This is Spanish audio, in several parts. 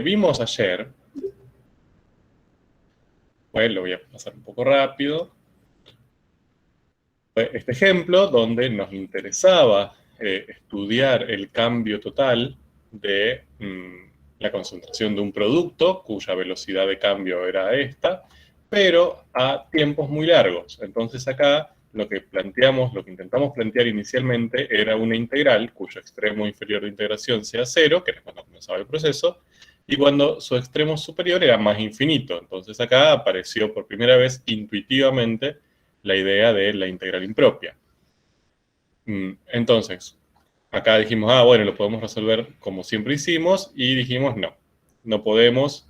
vimos ayer, pues lo voy a pasar un poco rápido, fue este ejemplo donde nos interesaba estudiar el cambio total de la concentración de un producto, cuya velocidad de cambio era esta, pero a tiempos muy largos. Entonces acá lo que planteamos, lo que intentamos plantear inicialmente era una integral cuyo extremo inferior de integración sea cero, que era cuando comenzaba el proceso, y cuando su extremo superior era más infinito. Entonces acá apareció por primera vez intuitivamente la idea de la integral impropia. Entonces, acá dijimos, bueno, lo podemos resolver como siempre hicimos, y dijimos, no podemos,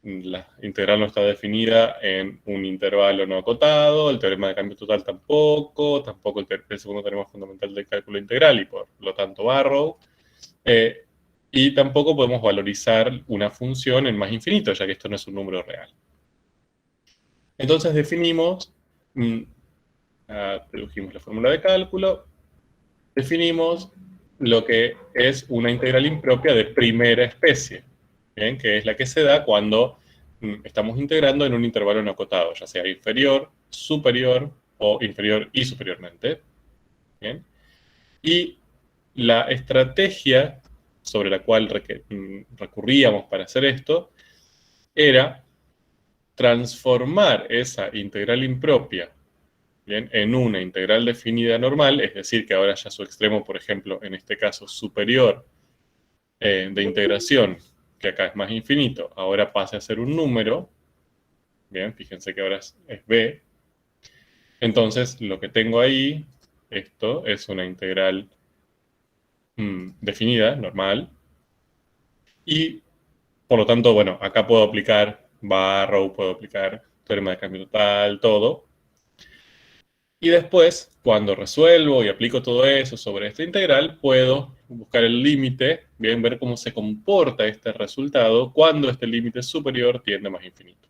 la integral no está definida en un intervalo no acotado, el teorema de cambio total tampoco el segundo teorema fundamental del cálculo integral, y por lo tanto Barrow, y tampoco podemos valorizar una función en más infinito, ya que esto no es un número real. Entonces definimos, dedujimos la fórmula de cálculo, definimos lo que es una integral impropia de primera especie, ¿bien? Que es la que se da cuando estamos integrando en un intervalo no acotado, ya sea inferior, superior o inferior y superiormente. ¿Bien? Y la estrategia sobre la cual recurríamos para hacer esto era transformar esa integral impropia, ¿bien?, en una integral definida normal, es decir, que ahora ya su extremo, por ejemplo, en este caso superior de integración, que acá es más infinito, ahora pase a ser un número, bien, fíjense que ahora es b. Entonces, lo que tengo ahí, esto es una integral definida, normal, y por lo tanto, bueno, acá puedo aplicar Barrow, puedo aplicar teorema de cambio total, todo. Y después, cuando resuelvo y aplico todo eso sobre esta integral, puedo buscar el límite, bien, ver cómo se comporta este resultado cuando este límite superior tiende a más infinito.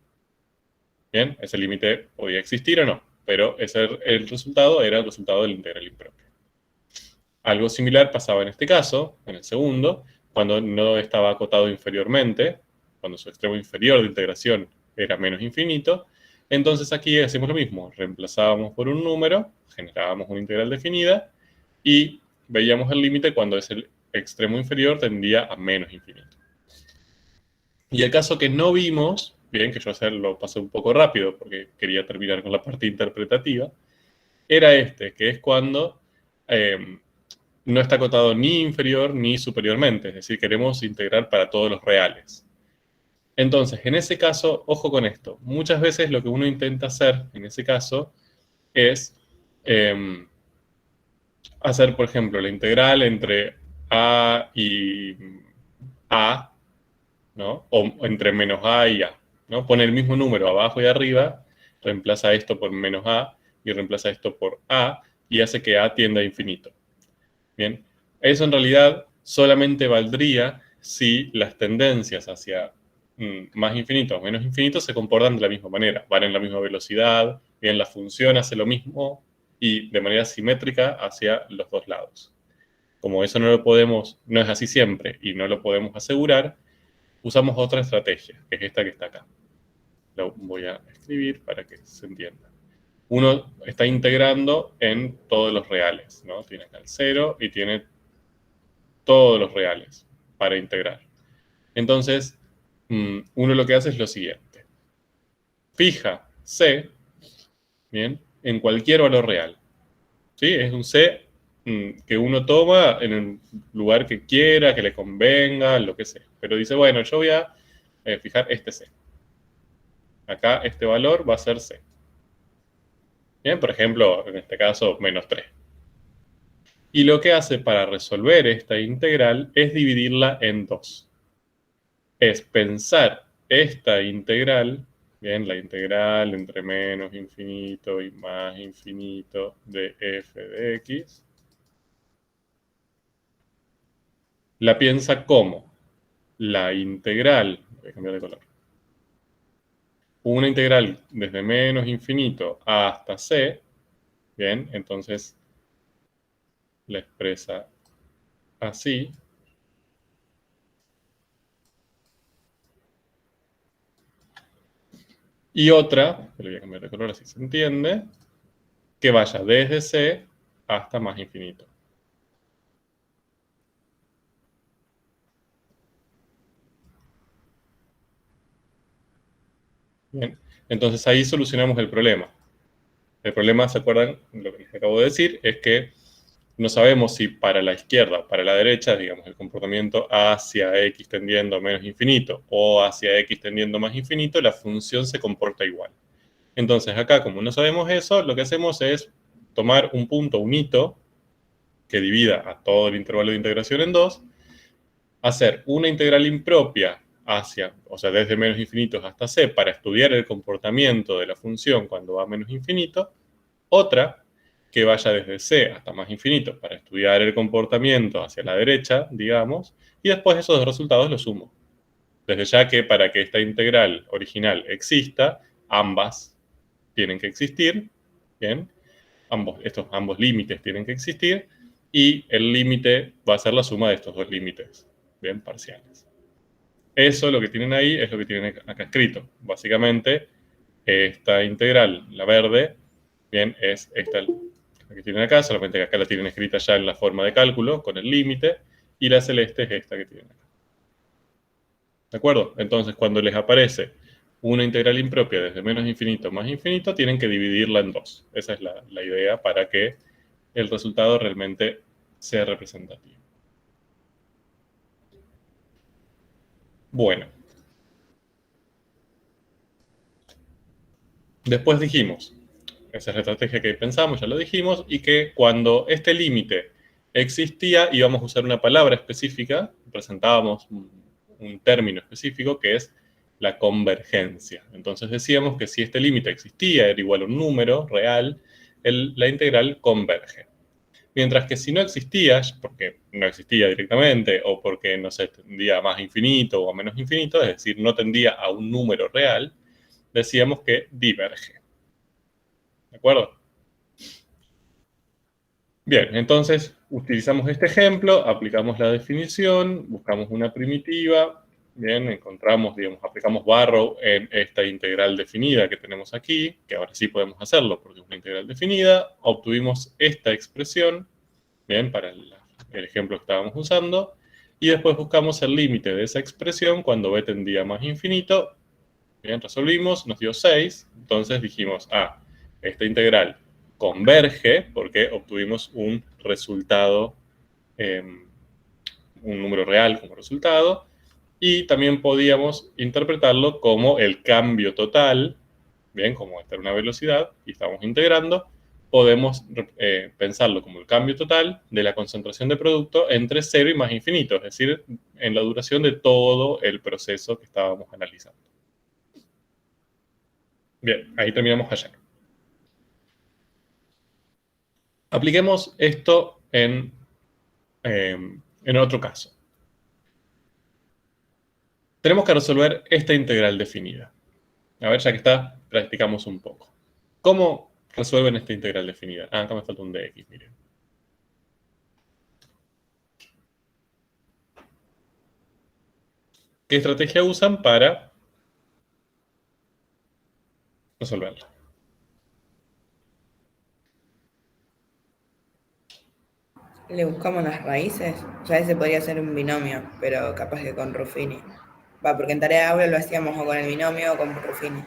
Bien, ese límite podía existir o no, pero el resultado era el resultado de la integral impropia. Algo similar pasaba en este caso, en el segundo, cuando no estaba acotado inferiormente, cuando su extremo inferior de integración era menos infinito. Entonces aquí hacemos lo mismo, reemplazábamos por un número, generábamos una integral definida y veíamos el límite cuando ese extremo inferior tendía a menos infinito. Y el caso que no vimos, bien, que yo lo pasé un poco rápido porque quería terminar con la parte interpretativa, era este, que es cuando no está acotado ni inferior ni superiormente, es decir, queremos integrar para todos los reales. Entonces, en ese caso, ojo con esto, muchas veces lo que uno intenta hacer en ese caso es hacer, por ejemplo, la integral entre a y a, ¿no? O entre menos a y a, ¿no? Pone el mismo número abajo y arriba, reemplaza esto por menos a y reemplaza esto por a y hace que a tienda a infinito. Bien, eso en realidad solamente valdría si las tendencias hacia más infinito o menos infinito se comportan de la misma manera, van en la misma velocidad, bien, la función hace lo mismo y de manera simétrica hacia los dos lados. Como eso no es así siempre y no lo podemos asegurar, usamos otra estrategia, que es esta que está acá. Lo voy a escribir para que se entienda. Uno está integrando en todos los reales, ¿no? Tiene acá el 0 y tiene todos los reales para integrar. Entonces, uno lo que hace es lo siguiente. Fija C, bien, en cualquier valor real. ¿Sí? Es un C que uno toma en el lugar que quiera, que le convenga, lo que sea. Pero dice, bueno, yo voy a fijar este C. Acá este valor va a ser C. Bien, por ejemplo, en este caso, menos 3. Y lo que hace para resolver esta integral es dividirla en dos. Es pensar esta integral, bien, la integral entre menos infinito y más infinito de f de x, la piensa como la integral, voy a cambiar de color, una integral desde menos infinito hasta c, bien, entonces la expresa así, Y otra, que le voy a cambiar de color así se entiende, que vaya desde C hasta más infinito. Bien, entonces ahí solucionamos el problema. El problema, ¿se acuerdan? Lo que les acabo de decir es que no sabemos si para la izquierda o para la derecha, digamos, el comportamiento hacia x tendiendo a menos infinito o hacia x tendiendo a más infinito, la función se comporta igual. Entonces acá, como no sabemos eso, lo que hacemos es tomar un punto, un hito, que divida a todo el intervalo de integración en dos, hacer una integral impropia hacia, o sea, desde menos infinitos hasta c para estudiar el comportamiento de la función cuando va a menos infinito, otra que vaya desde c hasta más infinito para estudiar el comportamiento hacia la derecha, digamos, y después esos dos resultados los sumo. Desde ya que para que esta integral original exista, ambas tienen que existir, ¿bien? Ambos límites tienen que existir, y el límite va a ser la suma de estos dos límites, ¿bien? Parciales. Eso, lo que tienen ahí, es lo que tienen acá escrito. Básicamente, esta integral, la verde, bien, es esta la que tienen acá, solamente que acá la tienen escrita ya en la forma de cálculo, con el límite, y la celeste es esta que tienen acá. ¿De acuerdo? Entonces, cuando les aparece una integral impropia desde menos infinito a más infinito, tienen que dividirla en dos. Esa es la idea para que el resultado realmente sea representativo. Bueno, después dijimos, esa es la estrategia que pensamos, ya lo dijimos, y que cuando este límite existía íbamos a usar una palabra específica, presentábamos un término específico que es la convergencia. Entonces decíamos que si este límite existía, era igual a un número real, la integral converge. Mientras que si no existía, porque no existía directamente, o porque no se tendía a más infinito o a menos infinito, es decir, no tendía a un número real, decíamos que diverge. ¿De acuerdo? Bien, entonces utilizamos este ejemplo, aplicamos la definición, buscamos una primitiva, bien, encontramos, digamos, aplicamos barrow en esta integral definida que tenemos aquí, que ahora sí podemos hacerlo porque es una integral definida, obtuvimos esta expresión, bien, para el ejemplo que estábamos usando, y después buscamos el límite de esa expresión cuando b tendía a más infinito, bien, resolvimos, nos dio 6, entonces dijimos, esta integral converge porque obtuvimos un resultado, eh, un número real como resultado, y también podíamos interpretarlo como el cambio total, bien, como esta era una velocidad y estamos integrando, podemos pensarlo como el cambio total de la concentración de producto entre 0 y más infinito, es decir, en la duración de todo el proceso que estábamos analizando. Bien, ahí terminamos ayer. Apliquemos esto en otro caso. Tenemos que resolver esta integral definida. A ver, ya que está, practicamos un poco. ¿Cómo resuelven esta integral definida? Acá me falta un dx, miren. ¿Qué estrategia usan para resolverla? Le buscamos las raíces. Ya ese podría ser un binomio, pero capaz que con Ruffini. Va, porque en tarea de aula lo hacíamos o con el binomio o con Ruffini.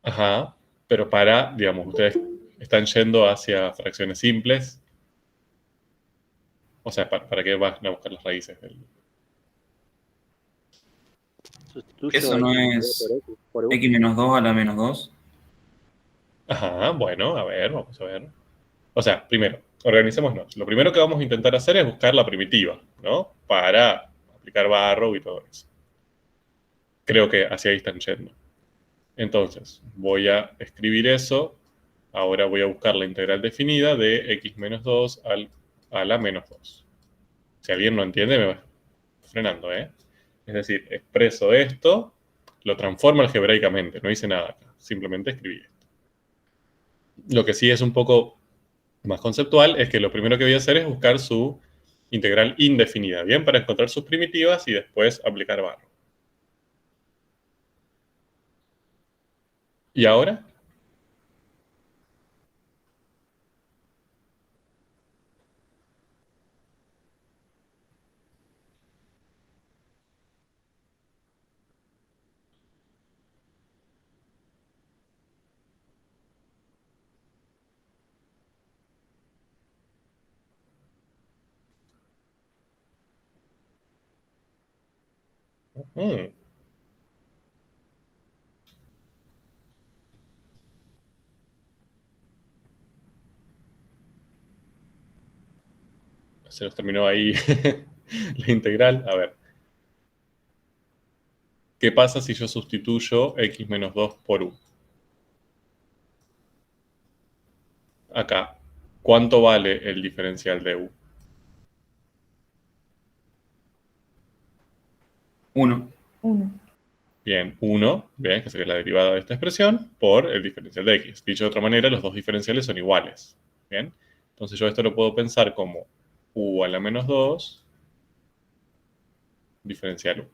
Ajá, pero digamos, ustedes están yendo hacia fracciones simples. O sea, ¿para qué van a buscar las raíces del...? Eso no es x menos 2 a la menos 2. Ajá, bueno, a ver, vamos a ver. O sea, primero, organicémonos. Lo primero que vamos a intentar hacer es buscar la primitiva, ¿no? Para aplicar barro y todo eso. Creo que hacia ahí están yendo. Entonces, voy a escribir eso. Ahora voy a buscar la integral definida de x menos 2 a la menos 2. Si alguien no entiende, me va frenando, ¿eh? Es decir, expreso esto, lo transformo algebraicamente, no hice nada acá, simplemente escribí esto. Lo que sí es un poco más conceptual es que lo primero que voy a hacer es buscar su integral indefinida, ¿bien? Para encontrar sus primitivas y después aplicar barro. ¿Y ahora? Mm, se nos terminó ahí la integral. A ver. ¿Qué pasa si yo sustituyo x menos 2 por u? Acá, ¿cuánto vale el diferencial de u? 1. 1. Bien, 1, bien, que sería la derivada de esta expresión, por el diferencial de x. Dicho de otra manera, los dos diferenciales son iguales. Bien, entonces yo esto lo puedo pensar como u a la menos 2 diferencial u.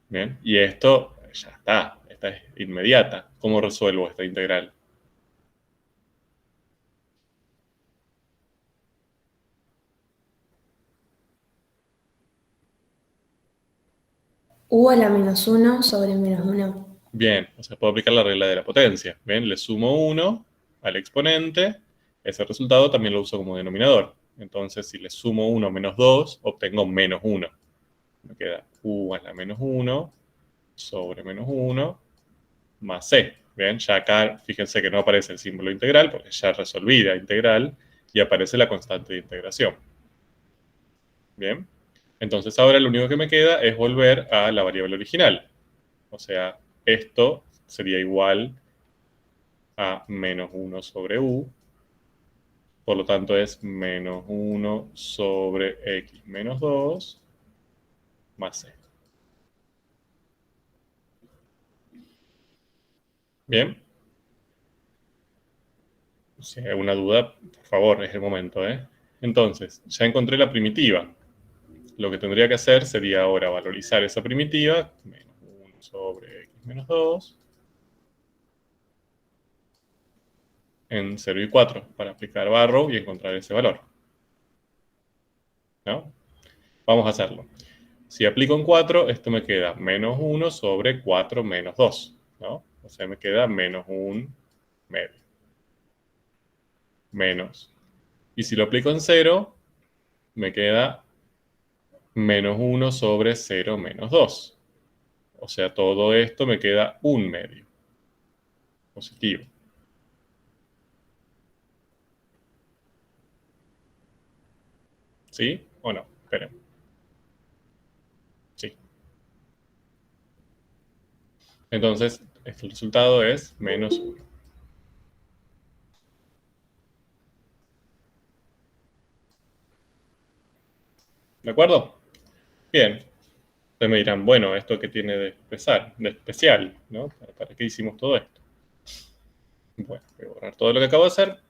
Bien, y esto ya está, esta es inmediata. ¿Cómo resuelvo esta integral? U a la menos 1 sobre menos 1. Bien, o sea, puedo aplicar la regla de la potencia. Bien, le sumo 1 al exponente, ese resultado también lo uso como denominador. Entonces, si le sumo 1 menos 2, obtengo menos 1. Me queda u a la menos 1 sobre menos 1 más c. Bien, ya acá fíjense que no aparece el símbolo integral porque ya resolví la integral y aparece la constante de integración. Bien, entonces ahora lo único que me queda es volver a la variable original. O sea, esto sería igual a menos 1 sobre u. Por lo tanto es menos 1 sobre x menos 2 más c. Bien. Si hay alguna duda, por favor, es el momento, ¿eh? Entonces, ya encontré la primitiva. Lo que tendría que hacer sería ahora valorizar esa primitiva, menos 1 sobre x menos 2, en 0 y 4, para aplicar Barrow y encontrar ese valor. ¿No? Vamos a hacerlo. Si aplico en 4, esto me queda menos 1 sobre 4 menos 2, ¿no? O sea, me queda menos 1 medio. Menos. Y si lo aplico en 0, me queda menos 1 sobre 0 menos 2. O sea, todo esto me queda 1 medio. Positivo. ¿Sí o no? Esperen. Sí. Entonces, el resultado es menos 1. ¿De acuerdo? Bien. Ustedes me dirán, bueno, ¿esto qué tiene de especial? ¿No? ¿Para qué hicimos todo esto? Bueno, voy a borrar todo lo que acabo de hacer.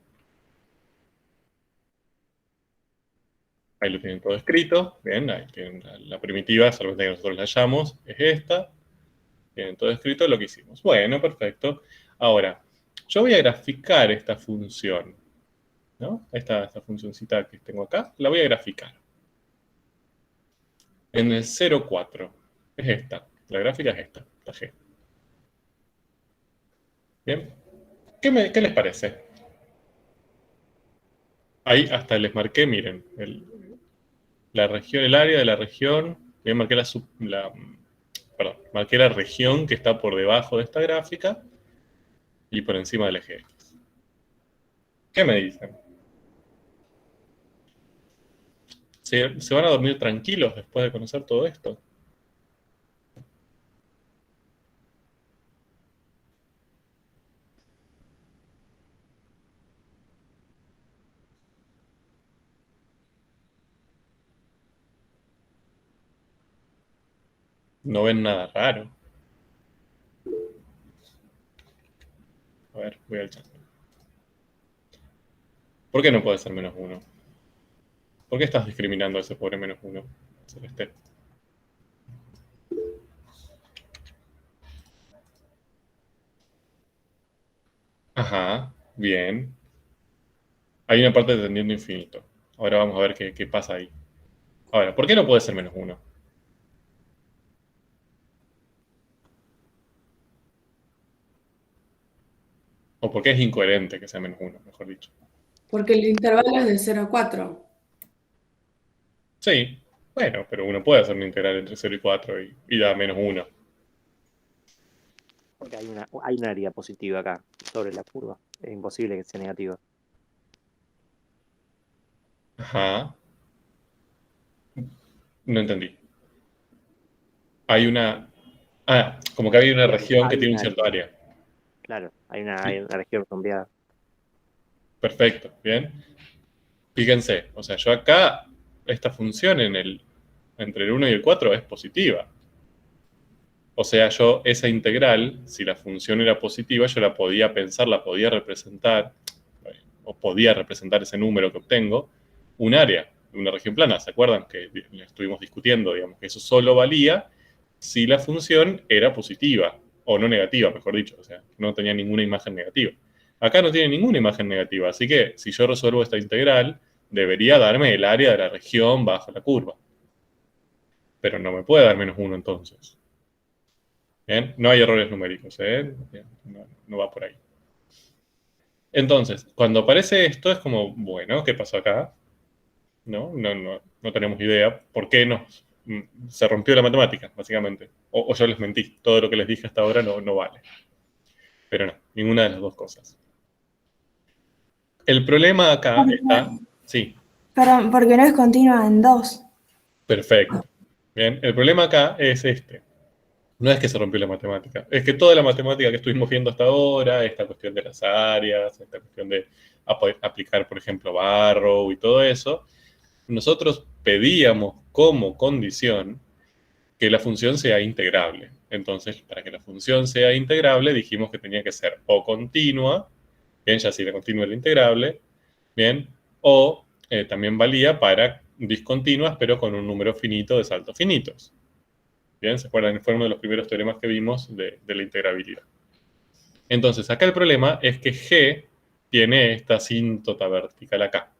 Ahí lo tienen todo escrito. Bien, ahí tienen la primitiva, solamente que nosotros la hallamos, es esta. Tienen todo escrito lo que hicimos. Bueno, perfecto. Ahora, yo voy a graficar esta función, ¿no? Esta funcioncita que tengo acá, la voy a graficar. En el 0,4. Es esta. La gráfica es esta, la G. Bien. ¿Qué les parece? Ahí hasta les marqué, miren, la región, el área de la región. Bien, marqué perdón, marqué la región que está por debajo de esta gráfica y por encima del eje X. ¿Qué me dicen? ¿Se van a dormir tranquilos después de conocer todo esto? ¿No ven nada raro? A ver, voy al chat. ¿Por qué no puede ser menos 1? ¿Por qué estás discriminando a ese pobre menos 1, Celeste? Ajá, bien. Hay una parte de tendiendo infinito. Ahora vamos a ver qué pasa ahí. Ahora, ¿por qué no puede ser menos 1? O por qué es incoherente que sea menos 1, mejor dicho. Porque el intervalo es de 0 a 4. Sí, bueno, pero uno puede hacer una integral entre 0 y 4 y da menos 1. Porque hay una área positiva acá, sobre la curva. Es imposible que sea negativa. Ajá. No entendí. Hay una... Ah, como que hay una región que tiene un cierto área. Claro, hay una Sí. región sombreada. Perfecto, bien. Fíjense, o sea, yo acá, esta función entre el 1 y el 4 es positiva. O sea, yo esa integral, si la función era positiva, yo la podía pensar, la podía representar, o podía representar ese número que obtengo, un área, una región plana. ¿Se acuerdan que estuvimos discutiendo, digamos, que eso solo valía si la función era positiva, o no negativa, mejor dicho, o sea, no tenía ninguna imagen negativa. Acá no tiene ninguna imagen negativa, así que si yo resuelvo esta integral, debería darme el área de la región bajo la curva. Pero no me puede dar menos 1 entonces. ¿Bien? No hay errores numéricos, ¿eh? No va por ahí. Entonces, cuando aparece esto es como, bueno, ¿qué pasó acá? No tenemos idea. ¿Por qué se rompió la matemática, básicamente? O yo les mentí. Todo lo que les dije hasta ahora no vale. Pero no, ninguna de las dos cosas. El problema acá está... Sí, Perdón, porque no es continua en 2. perfecto. Bien, el problema acá es este. No es que se rompió la matemática, es que toda la matemática que estuvimos viendo hasta ahora, esta cuestión de las áreas, esta cuestión de aplicar, por ejemplo, Barrow y todo eso, nosotros pedíamos como condición que la función sea integrable. Entonces, para que la función sea integrable, dijimos que tenía que ser o continua, bien, ya si la continua era integrable, bien, o también valía para discontinuas, pero con un número finito de saltos finitos. Bien, ¿se acuerdan? Fue uno de los primeros teoremas que vimos de la integrabilidad. Entonces, acá el problema es que G tiene esta asíntota vertical acá.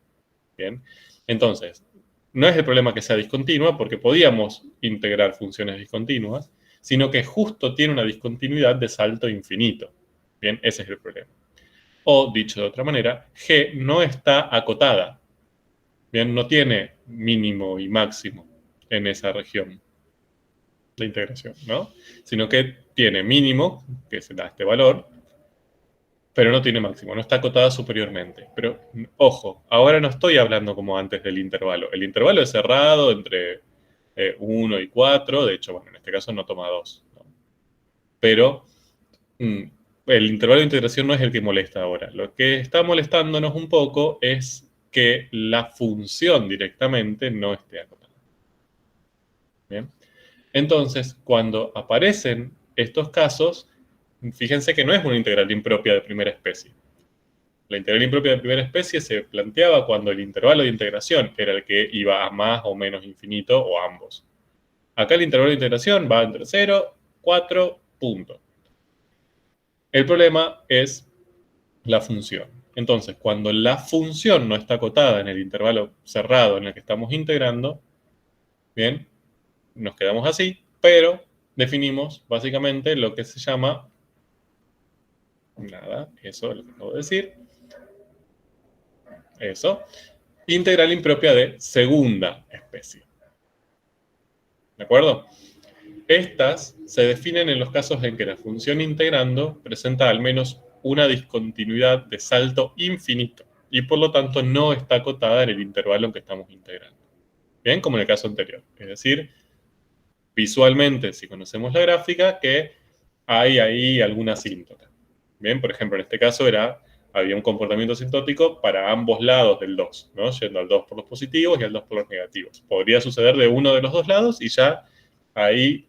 Bien, entonces, no es el problema que sea discontinua, porque podíamos integrar funciones discontinuas, sino que justo tiene una discontinuidad de salto infinito. Bien, ese es el problema. O, dicho de otra manera, G no está acotada. Bien, no tiene mínimo y máximo en esa región de integración, ¿no? Sino que tiene mínimo, que se da este valor, pero no tiene máximo, no está acotada superiormente. Pero, ojo, ahora no estoy hablando como antes del intervalo. El intervalo es cerrado entre 1 y 4, de hecho, bueno, en este caso no toma 2, ¿no? Pero el intervalo de integración no es el que molesta ahora. Lo que está molestándonos un poco es que la función directamente no esté acotada. ¿Bien? Entonces, cuando aparecen estos casos, fíjense que no es una integral impropia de primera especie. La integral impropia de primera especie se planteaba cuando el intervalo de integración era el que iba a más o menos infinito o ambos. Acá el intervalo de integración va entre 0, 4, punto. El problema es la función. Entonces, cuando la función no está acotada en el intervalo cerrado en el que estamos integrando, bien, nos quedamos así, pero definimos básicamente lo que se llama, nada, eso es lo que acabo de decir, eso, integral impropia de segunda especie. ¿De acuerdo? Estas se definen en los casos en que la función integrando presenta al menos una discontinuidad de salto infinito y por lo tanto no está acotada en el intervalo en que estamos integrando. Bien, como en el caso anterior. Es decir, visualmente, si conocemos la gráfica, que hay ahí alguna asíntota. Bien, por ejemplo, en este caso había un comportamiento asintótico para ambos lados del 2, ¿no? Yendo al 2 por los positivos y al 2 por los negativos. Podría suceder de uno de los dos lados y ya ahí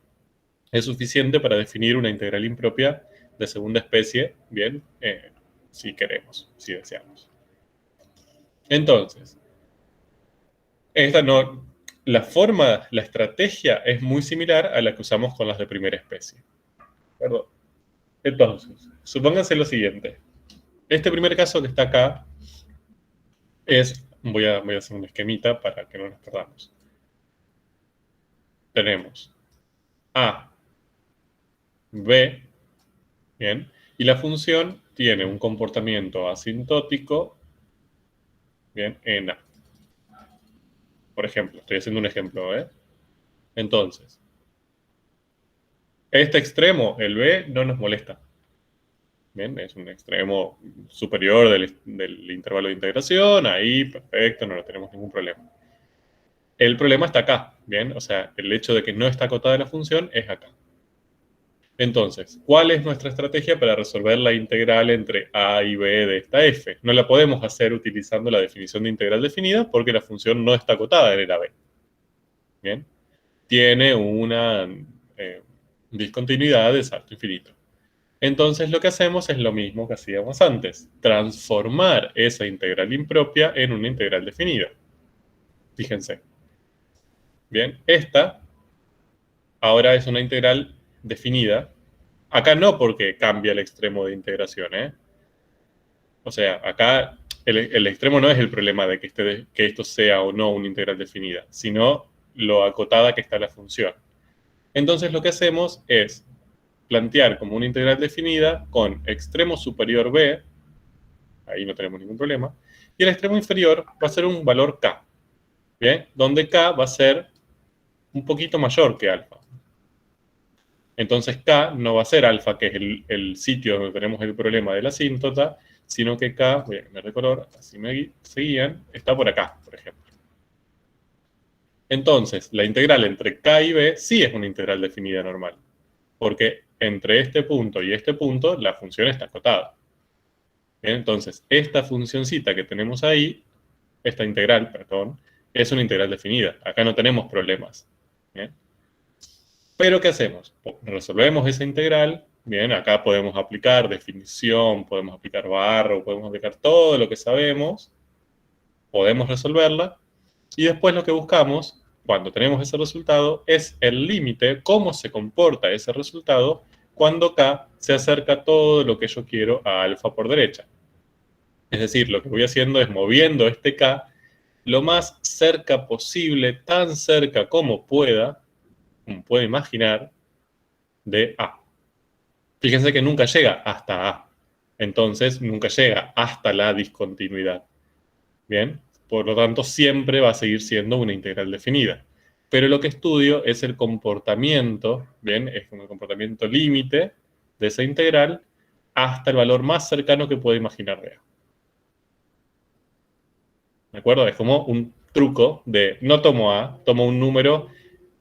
es suficiente para definir una integral impropia de segunda especie, bien, si queremos, si deseamos. Entonces, la estrategia es muy similar a la que usamos con las de primera especie. Perdón. Entonces, supónganse lo siguiente. Este primer caso que está acá es, voy a hacer un esquemita para que no nos perdamos. Tenemos A, B, bien, y la función tiene un comportamiento asintótico, bien, en A. Por ejemplo, estoy haciendo un ejemplo, ¿eh? Entonces, este extremo, el B, no nos molesta. Bien, es un extremo superior del intervalo de integración, ahí, perfecto, no tenemos ningún problema. El problema está acá, ¿bien? O sea, el hecho de que no está acotada la función es acá. Entonces, ¿cuál es nuestra estrategia para resolver la integral entre A y B de esta f? No la podemos hacer utilizando la definición de integral definida porque la función no está acotada en el AB. ¿Bien? Tiene una discontinuidad de salto infinito. Entonces lo que hacemos es lo mismo que hacíamos antes, transformar esa integral impropia en una integral definida. Fíjense. Bien, esta ahora es una integral definida. Acá no porque cambia el extremo de integración, ¿eh? O sea, acá el extremo no es el problema de que esto sea o no una integral definida, sino lo acotada que está la función. Entonces lo que hacemos es plantear como una integral definida con extremo superior b, ahí no tenemos ningún problema, y el extremo inferior va a ser un valor k, ¿bien? Donde k va a ser un poquito mayor que alfa. Entonces k no va a ser alfa, que es el sitio donde tenemos el problema de la asíntota, sino que k, voy a cambiar de color, así me seguían, está por acá, por ejemplo. Entonces, la integral entre k y b sí es una integral definida normal, porque entre este punto y este punto la función está acotada. Bien, entonces, esta funcioncita que tenemos ahí, esta integral, perdón, es una integral definida. Acá no tenemos problemas. ¿Bien? Pero, ¿qué hacemos? Resolvemos esa integral. Bien, acá podemos aplicar definición, podemos aplicar barra, podemos aplicar todo lo que sabemos. Podemos resolverla. Y después lo que buscamos, cuando tenemos ese resultado, es el límite, cómo se comporta ese resultado cuando k se acerca a todo lo que yo quiero a alfa por derecha. Es decir, lo que voy haciendo es moviendo este k lo más cerca posible, tan cerca como pueda, como puede imaginar, de A. Fíjense que nunca llega hasta A. Entonces, nunca llega hasta la discontinuidad. ¿Bien? Por lo tanto, siempre va a seguir siendo una integral definida. Pero lo que estudio es el comportamiento, ¿bien? Es como el comportamiento límite de esa integral hasta el valor más cercano que pueda imaginar de A. ¿De acuerdo? Es como un truco de no tomo A, tomo un número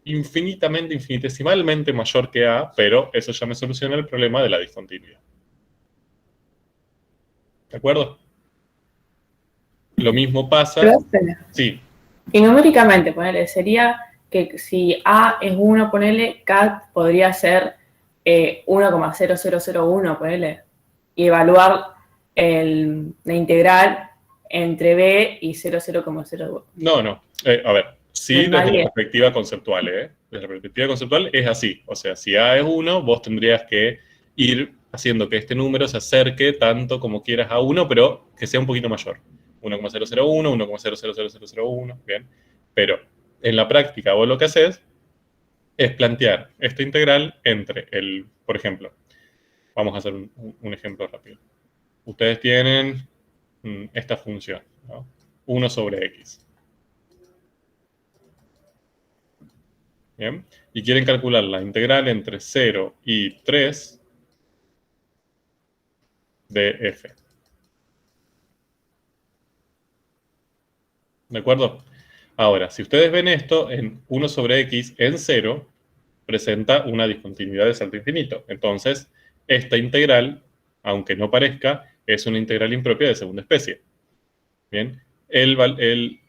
infinitesimalmente mayor que A, pero eso ya me soluciona el problema de la discontinuidad. ¿De acuerdo? Lo mismo pasa... Profe, Sí. y numéricamente, ponele, sería que si A es 1, ponele, K podría ser 1,0001, ponele, y evaluar la integral entre B y 00,02. No. A ver, sí, desde la perspectiva conceptual, ¿eh? Desde la perspectiva conceptual es así. O sea, si A es 1, vos tendrías que ir haciendo que este número se acerque tanto como quieras a 1, pero que sea un poquito mayor. 1,001, 1,000001, ¿bien? Pero en la práctica vos lo que haces es plantear esta integral entre por ejemplo, vamos a hacer un ejemplo rápido. Ustedes tienen esta función, ¿no? 1 sobre x. ¿Bien? Y quieren calcular la integral entre 0 y 3 de f. ¿De acuerdo? Ahora, si ustedes ven esto, en 1 sobre x en 0 presenta una discontinuidad de salto infinito. Entonces, esta integral, aunque no parezca, es una integral impropia de segunda especie. Bien, el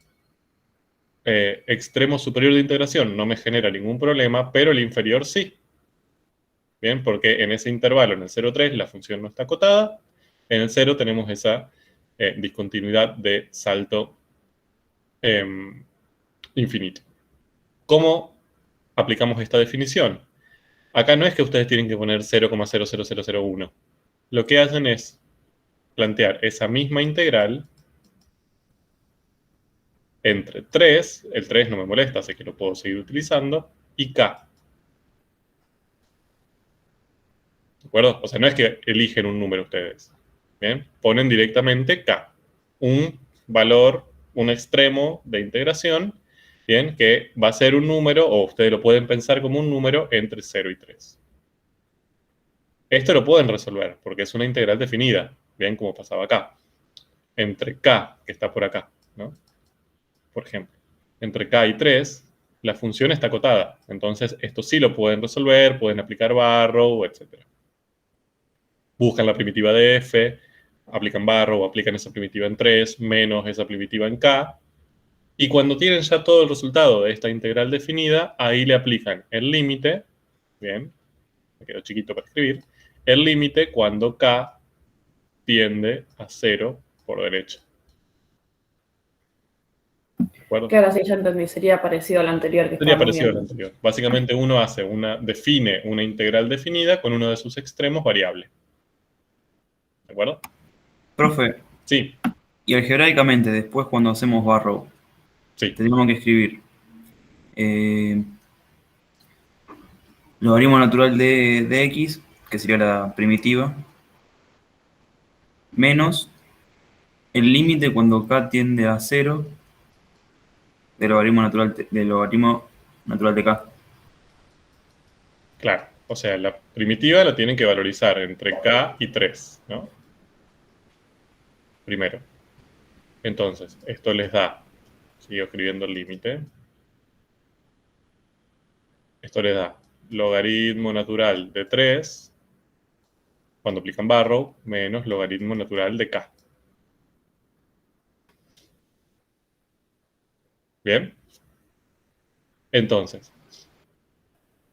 extremo superior de integración no me genera ningún problema, pero el inferior sí. Bien, porque en ese intervalo, en el 0,3, la función no está acotada. En el 0 tenemos esa discontinuidad de salto infinito. ¿Cómo aplicamos esta definición? Acá no es que ustedes tienen que poner 0,00001. Lo que hacen es plantear esa misma integral entre 3, el 3 no me molesta, así que lo puedo seguir utilizando, y k. ¿De acuerdo? O sea, no es que eligen un número ustedes. ¿Bien? Ponen directamente k. Un valor, un extremo de integración, ¿bien? Que va a ser un número, o ustedes lo pueden pensar como un número entre 0 y 3. Esto lo pueden resolver, porque es una integral definida, ¿bien? Como pasaba acá. Entre k, que está por acá, ¿no? Por ejemplo. Entre k y 3, la función está acotada. Entonces, esto sí lo pueden resolver, pueden aplicar Barrow, etc. Buscan la primitiva de f, aplican Barrow, aplican esa primitiva en 3, menos esa primitiva en k, y cuando tienen ya todo el resultado de esta integral definida, ahí le aplican el límite, bien, me quedó chiquito para escribir, el límite cuando k tiende a 0 por derecha. ¿De acuerdo? Claro, sí, ya entendí. Sería parecido al anterior que Sería estábamos parecido al viendo. anterior. Básicamente uno define una integral definida con uno de sus extremos variable. ¿De acuerdo? Profe, Sí, y algebraicamente, después cuando hacemos Barrow, sí. tenemos que escribir logaritmo natural de x, que sería la primitiva, menos el límite cuando k tiende a 0 del logaritmo natural de k. Claro. O sea, la primitiva la tienen que valorizar entre k y 3, ¿no? Primero. Entonces, esto les da, sigo escribiendo el límite, esto les da logaritmo natural de 3, cuando aplican Barrow, menos logaritmo natural de k. ¿Bien? Entonces,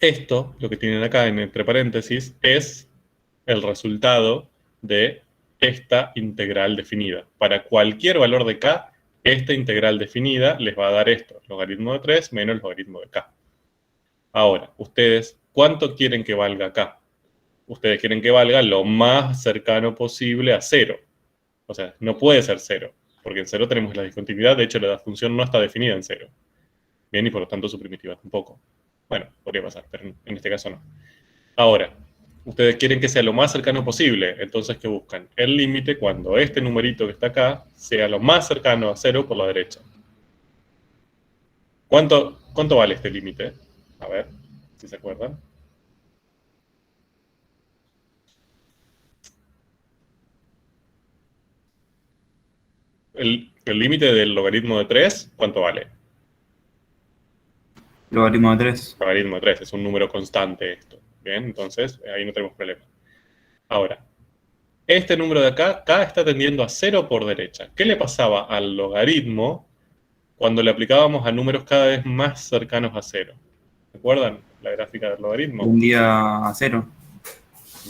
esto, lo que tienen acá entre paréntesis, es el resultado de esta integral definida. Para cualquier valor de k, esta integral definida les va a dar esto, logaritmo de 3 menos logaritmo de k. Ahora, ustedes, ¿cuánto quieren que valga k? Ustedes quieren que valga lo más cercano posible a 0. O sea, no puede ser 0, porque en 0 tenemos la discontinuidad, de hecho la función no está definida en 0. Bien, y por lo tanto su primitiva tampoco. Bueno, podría pasar, pero en este caso no. Ahora, ustedes quieren que sea lo más cercano posible, entonces ¿qué buscan? El límite cuando este numerito que está acá sea lo más cercano a 0 por la derecha. ¿Cuánto vale este límite? A ver, si se acuerdan. El límite del logaritmo de 3, ¿cuánto vale? Logaritmo de 3. Logaritmo de 3, es un número constante esto. Bien, entonces ahí no tenemos problema. Ahora, este número de acá, k está tendiendo a 0 por derecha. ¿Qué le pasaba al logaritmo cuando le aplicábamos a números cada vez más cercanos a 0? ¿Recuerdan la gráfica del logaritmo? Tendía a 0.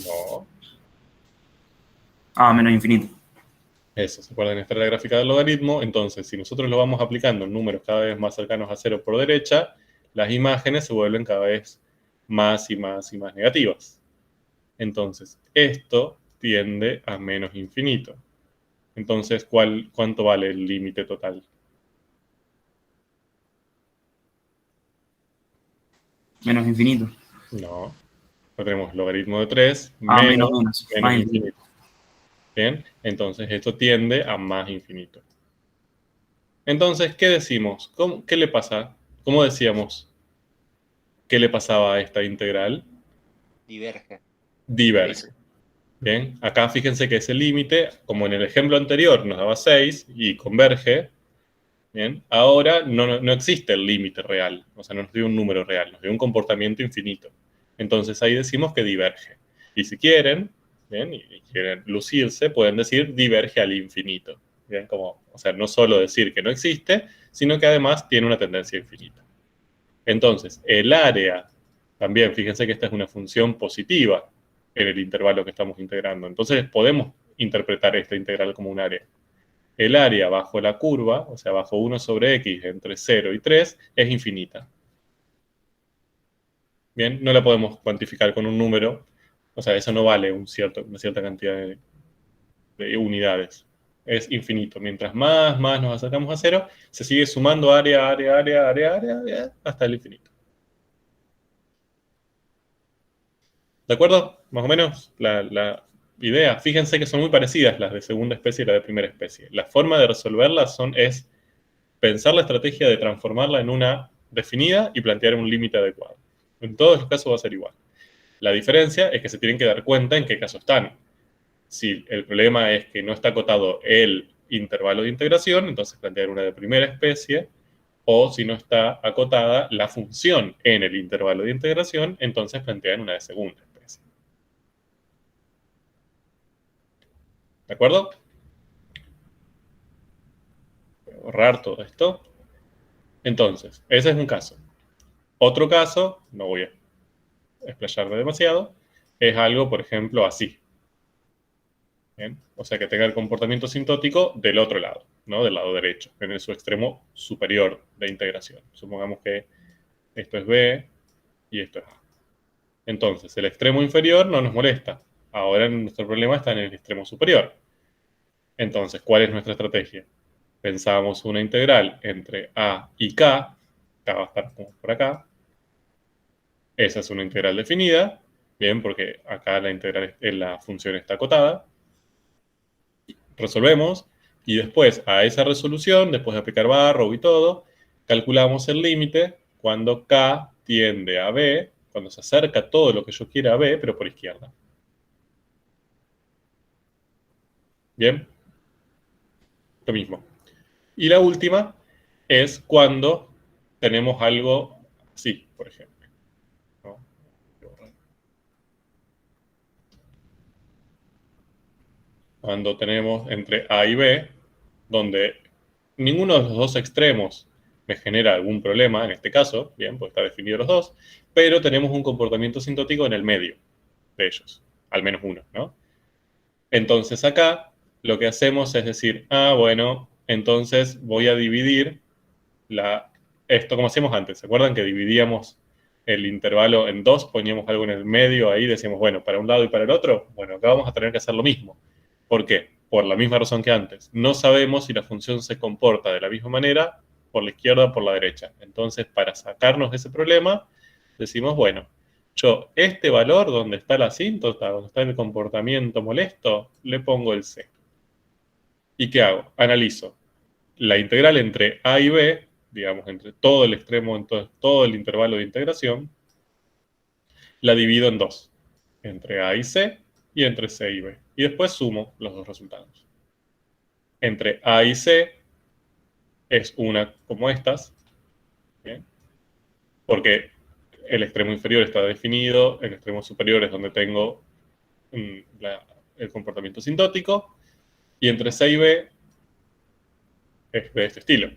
No. Ah, menos infinito. Eso, ¿se acuerdan? Esta es la gráfica del logaritmo. Entonces, si nosotros lo vamos aplicando en números cada vez más cercanos a 0 por derecha, las imágenes se vuelven cada vez más y más y más negativas. Entonces, esto tiende a menos infinito. Entonces, ¿cuánto vale el límite total? Menos infinito. No. No tenemos logaritmo de 3 Ah, menos más infinito. infinito. Bien, entonces esto tiende a más infinito. Entonces, ¿qué decimos? ¿Qué le pasa? ¿Cómo decíamos? ¿Qué le pasaba a esta integral? Diverge. Diverge. Bien, acá fíjense que ese límite, como en el ejemplo anterior nos daba 6 y converge, bien, ahora no existe el límite real, o sea, no nos dio un número real, nos dio un comportamiento infinito. Entonces ahí decimos que diverge. Y si quieren, bien, y quieren lucirse, pueden decir diverge al infinito. Bien, como, o sea, no solo decir que no existe, sino que además tiene una tendencia infinita. Entonces, el área, también fíjense que esta es una función positiva en el intervalo que estamos integrando. Entonces, podemos interpretar esta integral como un área. El área bajo la curva, o sea, bajo 1 sobre x entre 0 y 3, es infinita. Bien, no la podemos cuantificar con un número, o sea, eso no vale una cierta cantidad de de unidades. Es infinito. Mientras más nos acercamos a cero, se sigue sumando área, hasta el infinito. ¿De acuerdo? Más o menos la idea. Fíjense que son muy parecidas las de segunda especie y la de primera especie. La forma de resolverlas es pensar la estrategia de transformarla en una definida y plantear un límite adecuado. En todos los casos va a ser igual. La diferencia es que se tienen que dar cuenta en qué caso están. Si el problema es que no está acotado el intervalo de integración, entonces plantear una de primera especie, o si no está acotada la función en el intervalo de integración, entonces plantear una de segunda especie. ¿De acuerdo? Voy a borrar todo esto. Entonces, ese es un caso. Otro caso, no voy a explayarme demasiado, es algo, por ejemplo, así. ¿Bien? O sea, que tenga el comportamiento sintótico del otro lado, ¿no? Del lado derecho, en su extremo superior de integración. Supongamos que esto es B y esto es A. Entonces, el extremo inferior no nos molesta. Ahora nuestro problema está en el extremo superior. Entonces, ¿cuál es nuestra estrategia? Pensamos una integral entre A y K. K va a estar como por acá. Esa es una integral definida. Bien, porque acá la integral en la función está acotada. Resolvemos. Y después, a esa resolución, después de aplicar barro y todo, calculamos el límite cuando K tiende a B, cuando se acerca todo lo que yo quiera a B, pero por izquierda. Bien. Lo mismo. Y la última es cuando tenemos algo así, por ejemplo. ¿No? Cuando tenemos entre A y B, donde ninguno de los dos extremos me genera algún problema, en este caso, bien, pues está definido los dos, pero tenemos un comportamiento sintótico en el medio de ellos, al menos uno, ¿no? Entonces acá lo que hacemos es decir, bueno, entonces voy a dividir esto como hacíamos antes. ¿Se acuerdan que dividíamos el intervalo en dos? Poníamos algo en el medio ahí, decíamos, bueno, para un lado y para el otro. Bueno, acá vamos a tener que hacer lo mismo. ¿Por qué? Por la misma razón que antes. No sabemos si la función se comporta de la misma manera por la izquierda o por la derecha. Entonces, para sacarnos de ese problema, decimos, bueno, yo este valor donde está la asíntota, donde está el comportamiento molesto, le pongo el C. ¿Y qué hago? Analizo la integral entre A y B, digamos, entre todo el extremo, entonces todo el intervalo de integración, la divido en dos, entre A y C y entre C y B. Y después sumo los dos resultados. Entre A y C es una como estas, ¿bien? Porque el extremo inferior está definido, el extremo superior es donde tengo el comportamiento sintótico, y entre C y B es de este estilo.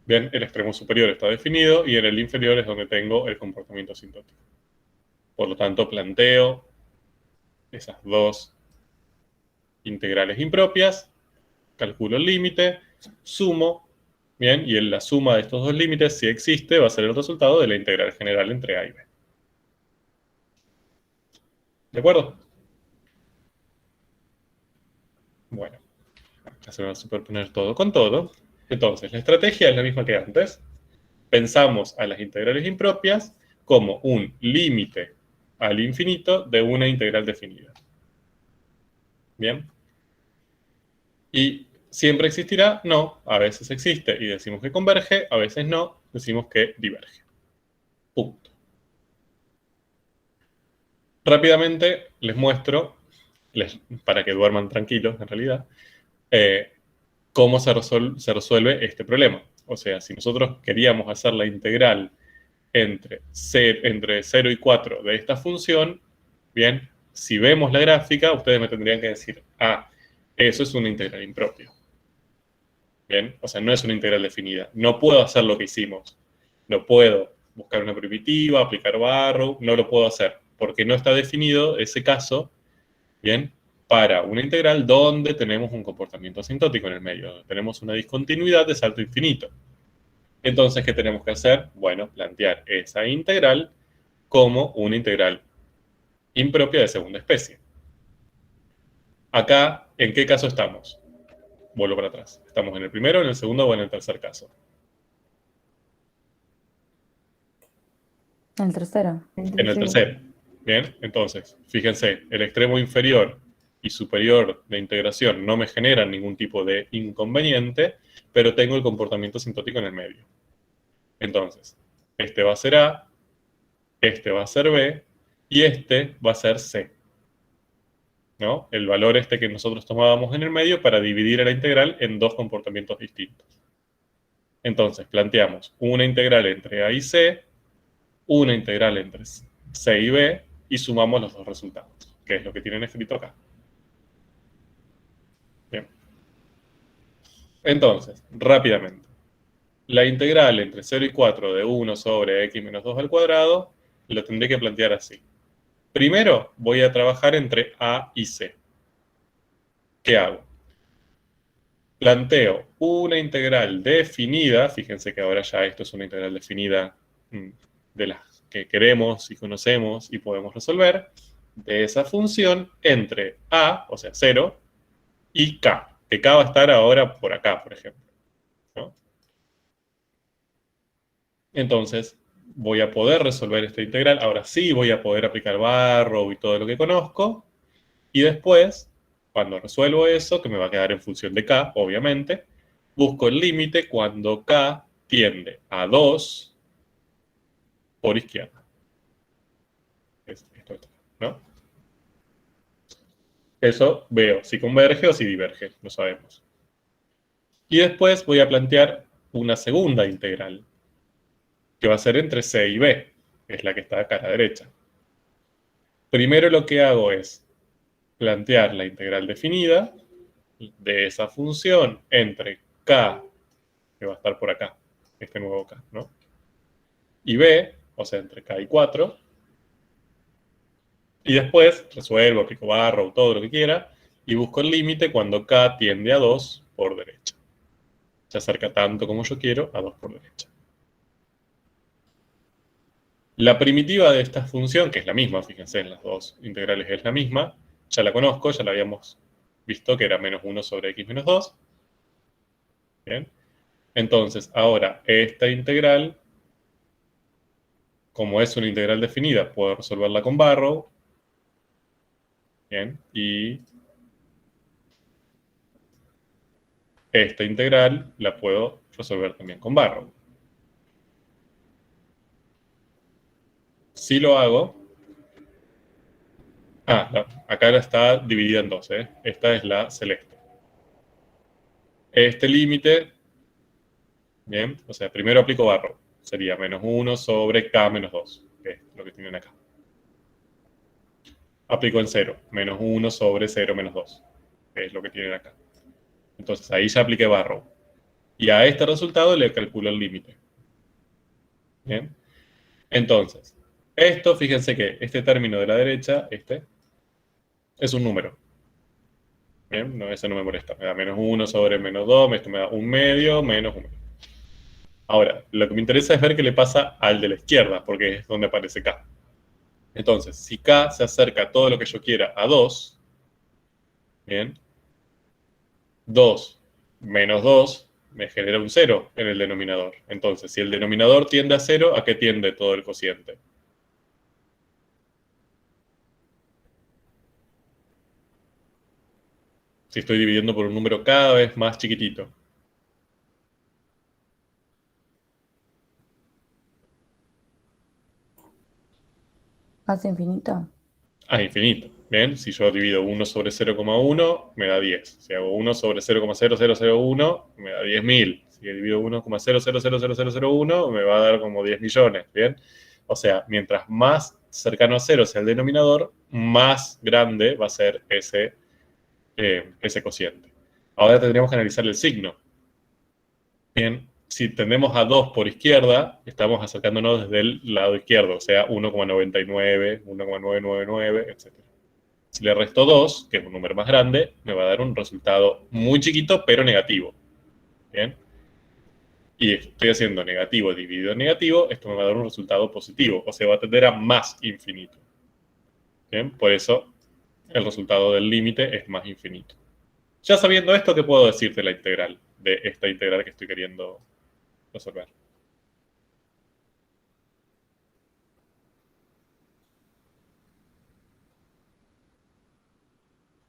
Bien, el extremo superior está definido y en el inferior es donde tengo el comportamiento sintótico. Por lo tanto, planteo esas dos integrales impropias, calculo el límite, sumo, bien, y en la suma de estos dos límites, si existe, va a ser el resultado de la integral general entre A y B. ¿De acuerdo? Bueno, acá se va a superponer todo con todo. Entonces, la estrategia es la misma que antes. Pensamos a las integrales impropias como un límite al infinito de una integral definida. ¿Bien? ¿Y siempre existirá? No, a veces existe y decimos que converge, a veces no, decimos que diverge. Punto. Rápidamente les muestro, para que duerman tranquilos en realidad, cómo se resuelve este problema. O sea, si nosotros queríamos hacer la integral entre 0 y 4 de esta función, bien, si vemos la gráfica, ustedes me tendrían que decir, eso es una integral impropia. Bien, o sea, no es una integral definida. No puedo hacer lo que hicimos. No puedo buscar una primitiva, aplicar barro, no lo puedo hacer, porque no está definido ese caso, bien, para una integral donde tenemos un comportamiento asintótico en el medio, donde tenemos una discontinuidad de salto infinito. Entonces, ¿qué tenemos que hacer? Bueno, plantear esa integral como una integral impropia de segunda especie. Acá, ¿en qué caso estamos? Vuelvo para atrás. ¿Estamos en el primero, en el segundo o en el tercer caso? El tercero. En el tercero. Bien, entonces, fíjense, el extremo inferior y superior de integración no me generan ningún tipo de inconveniente, pero tengo el comportamiento asintótico en el medio. Entonces, este va a ser A, este va a ser B, y este va a ser C, ¿no? El valor este que nosotros tomábamos en el medio para dividir a la integral en dos comportamientos distintos. Entonces, planteamos una integral entre A y C, una integral entre C y B, y sumamos los dos resultados, que es lo que tienen escrito acá. Bien. Entonces, rápidamente. La integral entre 0 y 4 de 1 sobre x menos 2 al cuadrado, lo tendré que plantear así. Primero voy a trabajar entre A y C. ¿Qué hago? Planteo una integral definida, fíjense que ahora ya esto es una integral definida de las que queremos y conocemos y podemos resolver, de esa función entre A, o sea 0, y K, que K va a estar ahora por acá, por ejemplo, ¿no? Entonces, voy a poder resolver esta integral. Ahora sí voy a poder aplicar Barrow y todo lo que conozco. Y después, cuando resuelvo eso, que me va a quedar en función de K, obviamente, busco el límite cuando K tiende a 2 por izquierda. Esto, ¿no? Eso veo si converge o si diverge, lo sabemos. Y después voy a plantear una segunda integral, que va a ser entre C y B, que es la que está acá a la derecha. Primero lo que hago es plantear la integral definida de esa función entre K, que va a estar por acá, este nuevo K, ¿no? Y B, o sea, entre K y 4. Y después resuelvo, aplico Barrow, todo lo que quiera, y busco el límite cuando K tiende a 2 por derecha. Se acerca tanto como yo quiero a 2 por derecha. La primitiva de esta función, que es la misma, fíjense, en las dos integrales es la misma, ya la conozco, ya la habíamos visto que era menos 1 sobre x menos 2. Bien. Entonces, ahora, esta integral, como es una integral definida, puedo resolverla con Barrow. Bien. Y esta integral la puedo resolver también con Barrow. Si lo hago... acá está dividida en dos, ¿eh? Esta es la celeste. Este límite, bien, o sea, primero aplico Barrow. Sería menos 1 sobre K menos 2, que es lo que tienen acá. Aplico en 0, menos 1 sobre 0 menos 2, que es lo que tienen acá. Entonces ahí ya apliqué Barrow. Y a este resultado le calculo el límite. Bien. Entonces, esto, fíjense que este término de la derecha, este, es un número. Bien, no, ese no me molesta. Me da menos 1 sobre menos 2, esto me da 1 medio menos 1. Ahora, lo que me interesa es ver qué le pasa al de la izquierda, porque es donde aparece K. Entonces, si K se acerca a todo lo que yo quiera a 2, bien, 2 menos 2 me genera un 0 en el denominador. Entonces, si el denominador tiende a 0, ¿a qué tiende todo el cociente? Si estoy dividiendo por un número cada vez más chiquitito. ¿Hace infinito? A infinito. Bien, si yo divido 1 sobre 0,1, me da 10. Si hago 1 sobre 0,0001, me da 10.000. Si divido 1,000001, me va a dar como 10 millones. Bien, o sea, mientras más cercano a 0 sea el denominador, más grande va a ser ese cociente. Ahora tendríamos que analizar el signo. Bien, si tendemos a 2 por izquierda, estamos acercándonos desde el lado izquierdo, o sea, 1,99, 1,999, etc. Si le resto 2, que es un número más grande, me va a dar un resultado muy chiquito, pero negativo. Bien. Y estoy haciendo negativo dividido en negativo, esto me va a dar un resultado positivo, o sea, va a tender a más infinito. Bien, por eso el resultado del límite es más infinito. Ya sabiendo esto, ¿qué puedo decir de la integral? De esta integral que estoy queriendo resolver.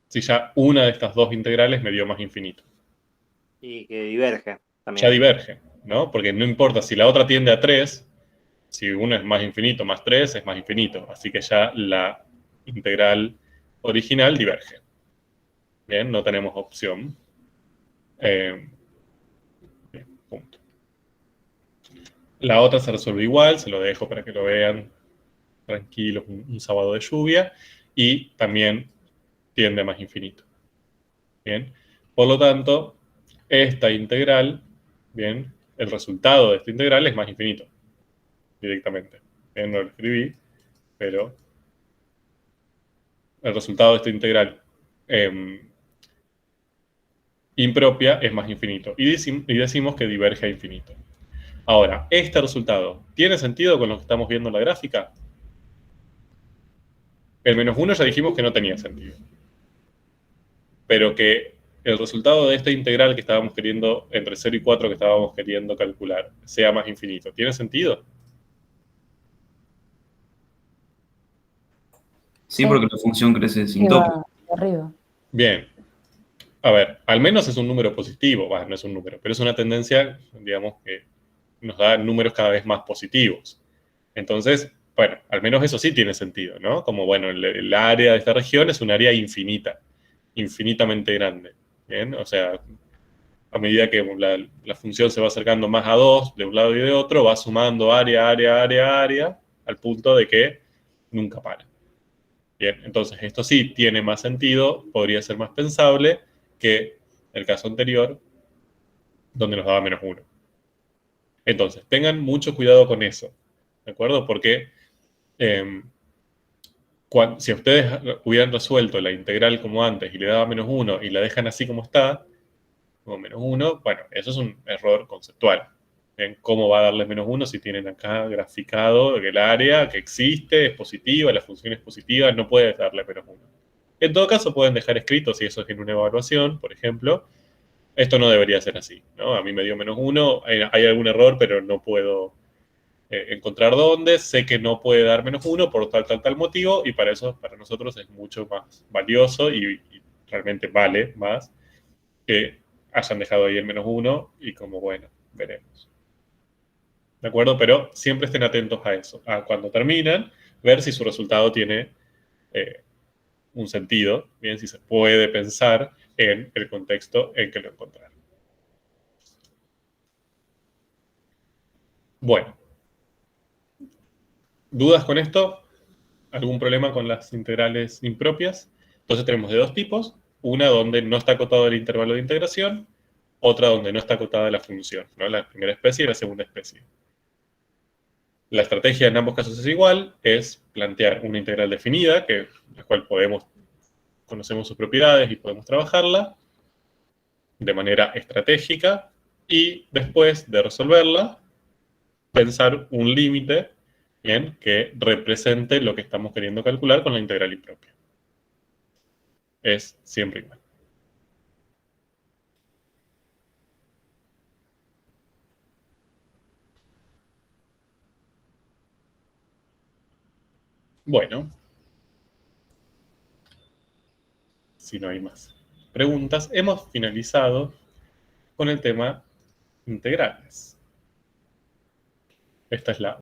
Si ya una de estas dos integrales me dio más infinito. Y que diverge también. Ya diverge, ¿no? Porque no importa si la otra tiende a 3, si uno es más infinito más 3 es más infinito. Así que ya la integral original diverge. Bien, no tenemos opción. Bien, punto. La otra se resuelve igual, se lo dejo para que lo vean tranquilos un sábado de lluvia. Y también tiende a más infinito. Bien, por lo tanto, esta integral, bien, el resultado de esta integral es más infinito, directamente. Bien, no lo escribí, pero el resultado de esta integral impropia es más infinito. Y decimos que diverge a infinito. Ahora, ¿este resultado tiene sentido con lo que estamos viendo en la gráfica? El -1 ya dijimos que no tenía sentido. Pero que el resultado de esta integral que estábamos queriendo, entre 0 y 4 que estábamos queriendo calcular, sea más infinito. ¿Tiene sentido? Sí, porque la función crece sin Y tope. va arriba. Bien. A ver, al menos es un número positivo. Bueno, no es un número, pero es una tendencia, digamos, que nos da números cada vez más positivos. Entonces, bueno, al menos eso sí tiene sentido, ¿no? Como, bueno, el área de esta región es un área infinita, infinitamente grande. ¿Bien? O sea, a medida que la función se va acercando más a 2 de un lado y de otro, va sumando área, al punto de que nunca para. Bien, entonces esto sí tiene más sentido, podría ser más pensable que el caso anterior, donde nos daba -1. Entonces, tengan mucho cuidado con eso, ¿de acuerdo? Porque si ustedes hubieran resuelto la integral como antes y le daba -1 y la dejan así como está, como -1, bueno, eso es un error conceptual. ¿Ven? ¿Cómo va a darles -1 si tienen acá graficado que el área que existe es positiva, la función es positiva, no puedes darle -1? En todo caso, pueden dejar escrito, si eso es en una evaluación, por ejemplo, esto no debería ser así, ¿no? A mí me dio -1, hay algún error, pero no puedo encontrar dónde, sé que no puede dar -1 por tal motivo, y para eso, para nosotros es mucho más valioso y realmente vale más que hayan dejado ahí el -1 y como, bueno, veremos. ¿De acuerdo? Pero siempre estén atentos a eso, a cuando terminan, ver si su resultado tiene un sentido, bien, si se puede pensar en el contexto en que lo encontraron. Bueno. ¿Dudas con esto? ¿Algún problema con las integrales impropias? Entonces tenemos de dos tipos, una donde no está acotado el intervalo de integración, otra donde no está acotada la función, ¿no? La primera especie y la segunda especie. La estrategia en ambos casos es igual, es plantear una integral definida, la cual conocemos sus propiedades y podemos trabajarla de manera estratégica, y después de resolverla, pensar un límite, bien, que represente lo que estamos queriendo calcular con la integral impropia. Es siempre igual. Bueno, si no hay más preguntas, hemos finalizado con el tema integrales. Esta es la